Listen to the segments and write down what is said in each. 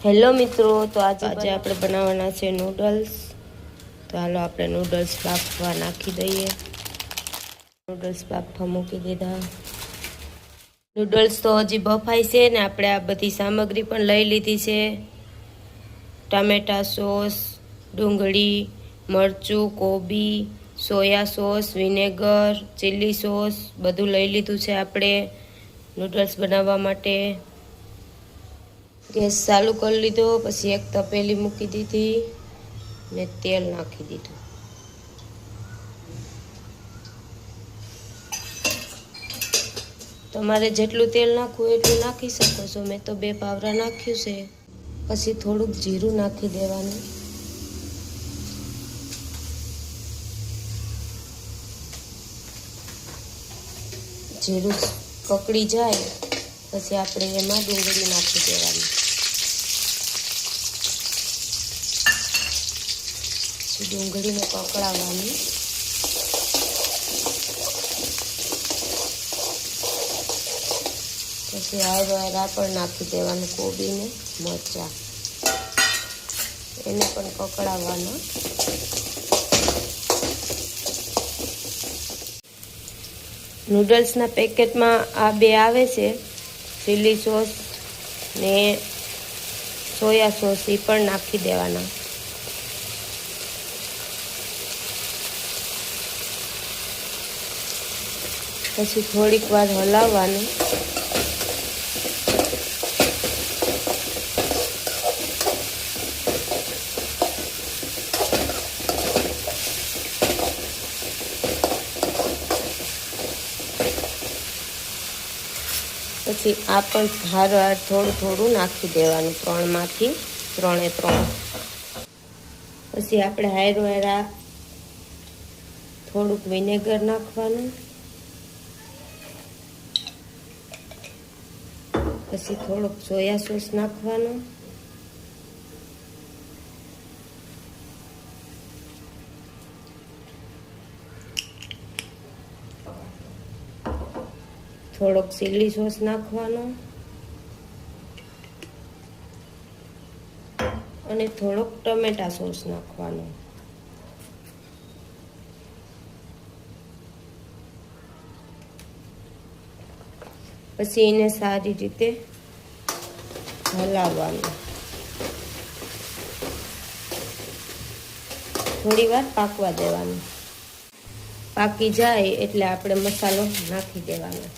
Hello મિત્રો, તો આજે આપણે બનાવવાના છે નૂડલ્સ। તો હાલો આપણે નૂડલ્સ બાફવા નાખી દઈએ। નૂડલ્સ બાફવા મૂકી દીધા। નૂડલ્સ તો હજી બફાય છે ને આપણે આ બધી સામગ્રી પણ લઈ લીધી છે। ટામેટા સોસ, ડુંગળી, મરચું, કોબી, soya sauce, vinegar, chilli sauce બધું લઈ લીધું છે આપણે નૂડલ્સ બનાવવા માટે। ગેસ ચાલુ કરી લીધો, પછી એક તપેલી મૂકી દીધી ને તેલ નાખી દીધું। તમારે જેટલું તેલ નાખવું એટલું નાખી શકો છો। મેં તો 2 પાવરા નાખ્યું છે। પછી થોડુંક જીરું નાખી દેવાનું। જીરું કકડી જાય પછી આપણે એમાં ડુંગળી નાખી દેવાની। ડુંગળીને કકડાવવાની। પછી આ પણ નાખી દેવાનું કોબીને મરચાં, એને પણ કકડાવવાના। નૂડલ્સના પેકેટમાં આ 2 આવે છે, ચીલી સોસ ને સોયા સોસ, એ પણ નાખી દેવાના। પછી થોડીક વાર હલાવવાનું। પછી આ પણ હાર થોડું થોડું નાખી દેવાનું, 3માંથી 3 પછી આપણે હાયર થોડુંક વિનેગર નાખવાનું। પછી થોડુંક સોયા સોસ નાખવાનો। થોડોક ચીલી સોસ નાખવાનો અને થોડોક ટમેટા સોસ નાખવાનો। પછી એને સારી રીતે હલાવવાનું। થોડી વાર પાકવા દેવાનું। પાકી જાય એટલે આપણે મસાલો નાખી દેવાનો।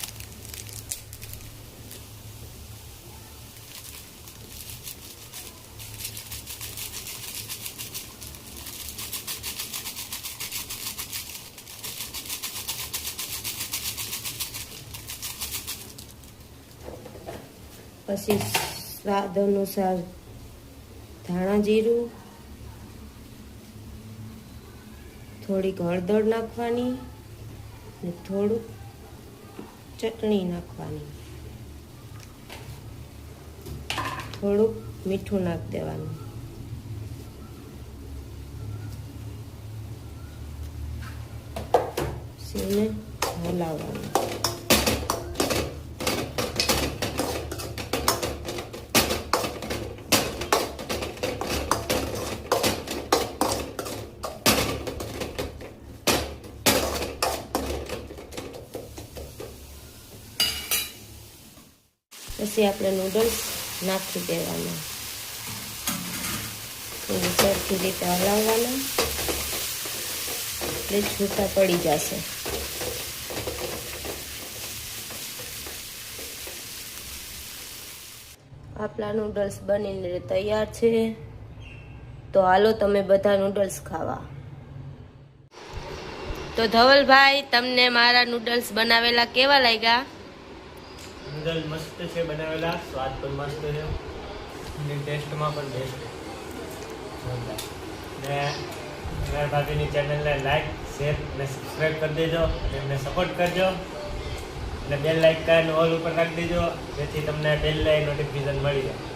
પછી સ્વાદ અનુસાર ધાણા જીરું, થોડીક હળદર નાખવાની ને થોડુંક ચટણી નાખવાની, થોડુંક મીઠું નાખી દેવાનું। એને હલાવવાનું। પછી આપણે નૂડલ્સ નાખી દેવાના, એને સરખી રીતે હલાવવાના એટલે છૂટા પડી જશે। આપણા નૂડલ્સ બનીને તૈયાર છે। તો હાલો તમે બધા નૂડલ્સ ખાવા। તો ધવલભાઈ, તમને મારા નૂડલ્સ બનાવેલા કેવા લાગ્યા? નૂડલ્સ મસ્ત છે બનાવેલા, સ્વાદ પણ મસ્ત છે અને ટેસ્ટમાં પણ બેસ્ટ છે। ને મારા ભાભીની ચેનલને લાઈક, શેર અને સબસ્ક્રાઈબ કરી દેજો અને એમને સપોર્ટ કરજો અને બેલ આઇકન ઓલ ઉપર રાખી દેજો, જેથી તમને પહેલાં નોટિફિકેશન મળી જાય।